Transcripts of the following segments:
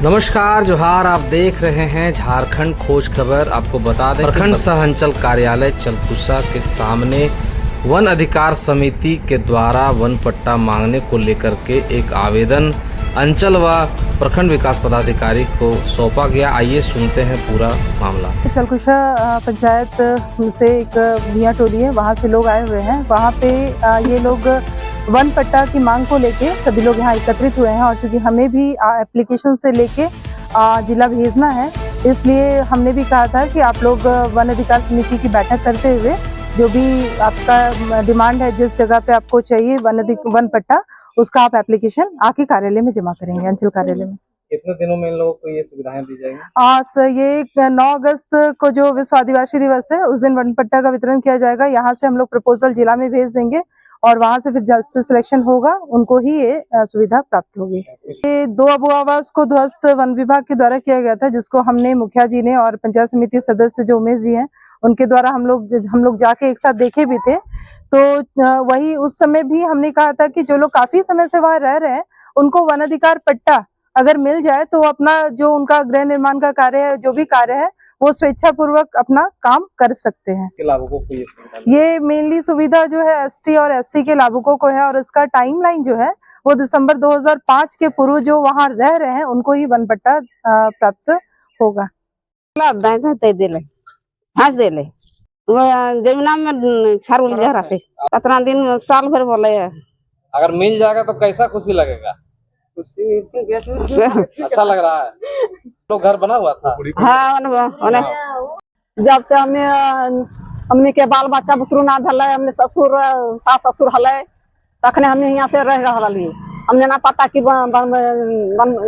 नमस्कार जोहार, आप देख रहे हैं झारखंड खोज खबर। आपको बता दें प्रखंड सह अंचल कार्यालय चलकुसा के सामने वन अधिकार समिति के द्वारा वन पट्टा मांगने को लेकर के एक आवेदन अंचल व प्रखंड विकास पदाधिकारी को सौंपा गया। आइए सुनते हैं पूरा मामला। चलकुशा पंचायत से एक भुइयां टोली है, वहाँ से लोग आए हुए हैं। वहाँ पे ये लोग वन पट्टा की मांग को लेके सभी लोग यहाँ एकत्रित हुए हैं और चूंकि हमें भी एप्लीकेशन से लेके जिला भेजना है, इसलिए हमने भी कहा था कि आप लोग वन अधिकार समिति की बैठक करते हुए जो भी आपका डिमांड है, जिस जगह पे आपको चाहिए वन पट्टा, उसका आप एप्लीकेशन आके कार्यालय में जमा करेंगे, अंचल कार्यालय में। कितने दिनों में इन लोगों को ये सुविधाएं दी जाएंगी? सर, ये 9 अगस्त को जो विश्व आदिवासी दिवस है, उस दिन वन पट्टा का वितरण किया जाएगा। यहाँ से हम लोग प्रपोजल जिला में भेज देंगे और वहाँ से फिर जैसे सिलेक्शन होगा उनको ही ये सुविधा प्राप्त होगी। ये 2 अबू आवास को ध्वस्त वन विभाग के द्वारा किया गया था, जिसको हमने मुखिया जी ने और पंचायत समिति सदस्य जो उमेश जी हैं, उनके द्वारा हम लोग जाके एक साथ देखे भी थे। तो वही उस समय भी हमने कहा था कि जो लोग काफी समय से वहाँ रह रहे हैं, उनको वन अधिकार पट्टा अगर मिल जाए तो अपना जो उनका गृह निर्माण का कार्य है, जो भी कार्य है, वो स्वेच्छा पूर्वक अपना काम कर सकते हैं। लाभुकों को ये मेनली सुविधा जो है एसटी और एससी के लाभुकों को है और इसका टाइमलाइन जो है वो दिसंबर 2005 के पूर्व जो वहाँ रह रहे हैं उनको ही वन पट्टा प्राप्त होगा। जमीना में छारुल जहरा से कितना दिन साल भर बोले है। अगर मिल जाएगा तो कैसा खुशी लगेगा? अच्छा लग रहा है। तो घर बना हुआ था? हाँ, जब से हमने के बाल बच्चा बुतरू ना भले, हमने ससुर सास ससुर हले, तखने हमने यहाँ से रह रहा लिए। हमने ना पता कि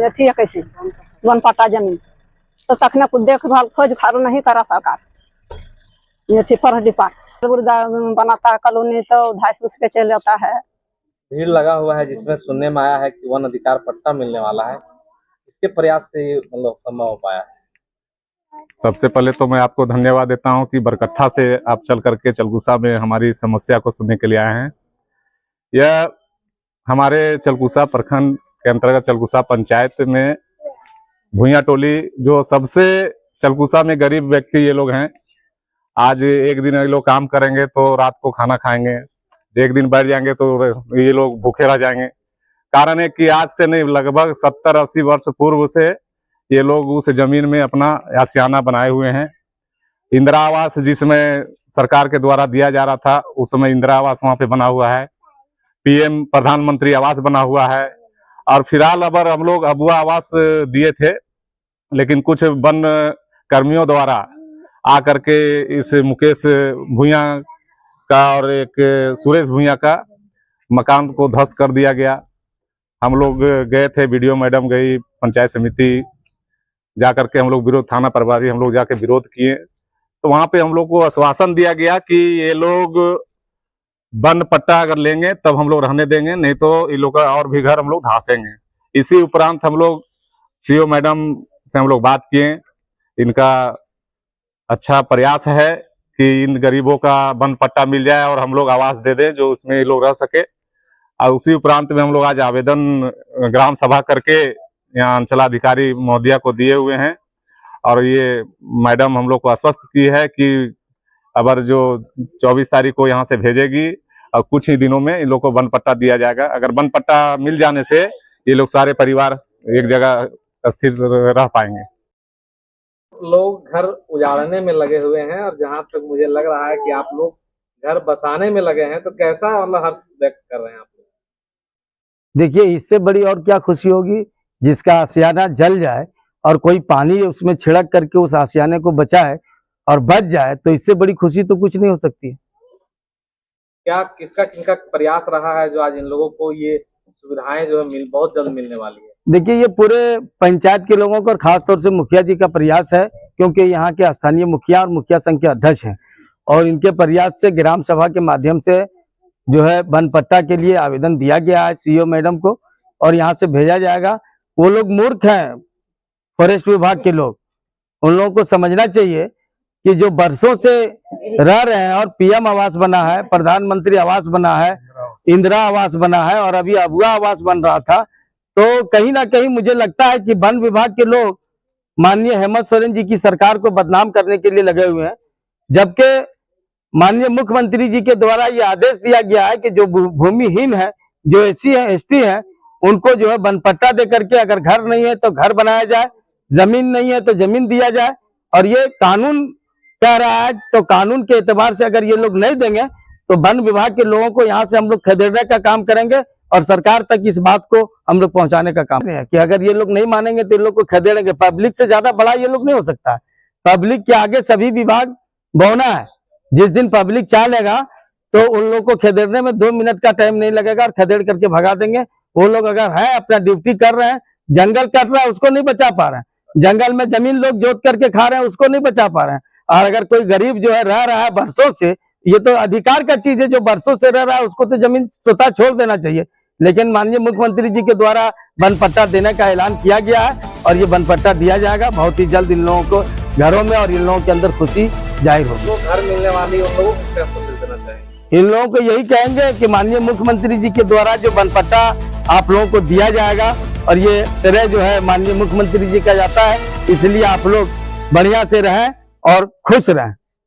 अथी है कैसे वन पट्टा जमीन, तो तखने कुछ देखभाल खोज खारू नहीं करा सरकार। ये थी फर्स्ट डिपार्ट बनाता कॉलोनी तो 250 के चल जाता है। भीड़ लगा हुआ है जिसमें सुनने में आया है कि वन अधिकार पट्टा मिलने वाला है। इसके प्रयास से मतलब संभव हो पाया है। सबसे पहले तो मैं आपको धन्यवाद देता हूं कि बरकट्ठा से आप चल करके चलकुसा में हमारी समस्या को सुनने के लिए आए हैं। यह हमारे चलकुसा प्रखंड के अंतर्गत चलकुसा पंचायत में भुइयां टोली, जो सबसे चलकुसा में गरीब व्यक्ति ये लोग हैं। आज एक दिन ये लोग काम करेंगे तो रात को खाना खाएंगे, एक दिन बैठ जाएंगे तो ये लोग भूखे रह जाएंगे। कारण है कि आज से नहीं, लगभग 70-80 वर्ष पूर्व से ये लोग उस जमीन में अपना आशियाना बनाए हुए हैं। इंदिरा आवास जिसमें सरकार के द्वारा दिया जा रहा था, उस समय इंदिरा आवास वहां पे बना हुआ है। पीएम प्रधानमंत्री आवास बना हुआ है। और फिलहाल अबर हम लोग अबुआ आवास दिए थे, लेकिन कुछ वन कर्मियों द्वारा आकर के इस मुकेश भुइयां का और एक सुरेश भुइयां का मकान को ध्वस्त कर दिया गया। हम लोग गए थे, वीडियो मैडम गई, पंचायत समिति जाकर के हम लोग विरोध, थाना प्रभारी हम लोग जाके विरोध किए। तो वहां पे हम लोग को आश्वासन दिया गया कि ये लोग वन पट्टा अगर लेंगे तब हम लोग रहने देंगे, नहीं तो इन लोग का और भी घर हम लोग धांसेंगे। इसी उपरांत हम लोग सीओ मैडम से हम लोग बात किए। इनका अच्छा प्रयास है कि इन गरीबों का वन पट्टा मिल जाए और हम लोग आवास दे दें जो उसमें ये लोग रह सके। और उसी उपरांत में हम लोग आज आवेदन ग्राम सभा करके यहाँ अंचलाधिकारी महोदया को दिए हुए हैं। और ये मैडम हम लोग को आश्वस्त की है कि अगर जो 24 तारीख को यहाँ से भेजेगी और कुछ ही दिनों में इन लोग को वन पट्टा दिया जाएगा। अगर वन पट्टा मिल जाने से ये लोग सारे परिवार एक जगह स्थिर रह पाएंगे। लोग घर उजाड़ने में लगे हुए हैं और जहां तक मुझे लग रहा है कि आप लोग घर बसाने में लगे हैं, तो कैसा मतलब हर्ष व्यक्त कर रहे हैं आप लोग? देखिए, इससे बड़ी और क्या खुशी होगी, जिसका आशियाना जल जाए और कोई पानी उसमें छिड़क करके उस आशियाने को बचाए और बच जाए, तो इससे बड़ी खुशी तो कुछ नहीं हो सकती है। क्या किसका किनका प्रयास रहा है जो आज इन लोगों को ये सुविधाएं जो है बहुत जल्द मिलने वाली है? देखिए, ये पूरे पंचायत के लोगों को और खासतौर से मुखिया जी का प्रयास है, क्योंकि यहाँ के स्थानीय मुखिया और मुखिया संघ के अध्यक्ष हैं और इनके प्रयास से ग्राम सभा के माध्यम से जो है वन पट्टा के लिए आवेदन दिया गया है सीईओ मैडम को और यहाँ से भेजा जाएगा। वो लोग मूर्ख हैं, फॉरेस्ट विभाग के लोग, उन लोगों को समझना चाहिए कि जो बरसों से रह रहे हैं और पीएम आवास बना है, प्रधानमंत्री आवास बना है, इंदिरा आवास बना है और अभी अबुआ आवास बन रहा था, तो कहीं ना कहीं मुझे लगता है कि वन विभाग के लोग माननीय हेमंत सोरेन जी की सरकार को बदनाम करने के लिए लगे हुए हैं, जबकि माननीय मुख्यमंत्री जी के द्वारा ये आदेश दिया गया है कि जो भूमिहीन है, जो एससी है, एसटी है, उनको जो है वन पट्टा दे करके, अगर घर नहीं है तो घर बनाया जाए, जमीन नहीं है तो जमीन दिया जाए। और ये कानून कह रहा है, तो कानून के एतबार से अगर ये लोग नहीं देंगे तो वन विभाग के लोगों को यहाँ से हम लोग खदेड़ने का काम करेंगे और सरकार तक इस बात को हम लोग पहुंचाने का काम है कि अगर ये लोग नहीं मानेंगे तो ये लोग को खदेड़ेंगे। पब्लिक से ज्यादा बड़ा ये लोग नहीं हो सकता है। पब्लिक के आगे सभी विभाग बौना है। जिस दिन पब्लिक चालेगा तो उन लोग को खदेड़ने में 2 मिनट का टाइम नहीं लगेगा और खदेड़ करके भगा देंगे। वो लोग अगर है अपना ड्यूटी कर रहे हैं, जंगल कट रहा है उसको नहीं बचा पा रहे हैं, जंगल में जमीन लोग जोत करके खा रहे हैं उसको नहीं बचा पा रहे हैं। और अगर कोई गरीब जो है रह रहा है बरसों से, ये तो अधिकार का चीज है, जो बरसों से रह रहा है उसको तो जमीन स्वतः छोड़ देना चाहिए। लेकिन माननीय मुख्यमंत्री जी के द्वारा वन पट्टा देने का ऐलान किया गया है और ये वन पट्टा दिया जाएगा बहुत ही जल्द इन लोगों को घरों में, और इन लोगों के अंदर खुशी जाहिर होगी। जो घर मिलने वाली उन लोगों को क्या संदेश देना चाहेंगे? इन लोगों को यही कहेंगे कि माननीय मुख्यमंत्री जी के द्वारा जो वन पट्टा आप लोगों को दिया जाएगा और ये श्रेय जो है माननीय मुख्यमंत्री जी का जाता है, इसलिए आप लोग बढ़िया से रहें और खुश रहें।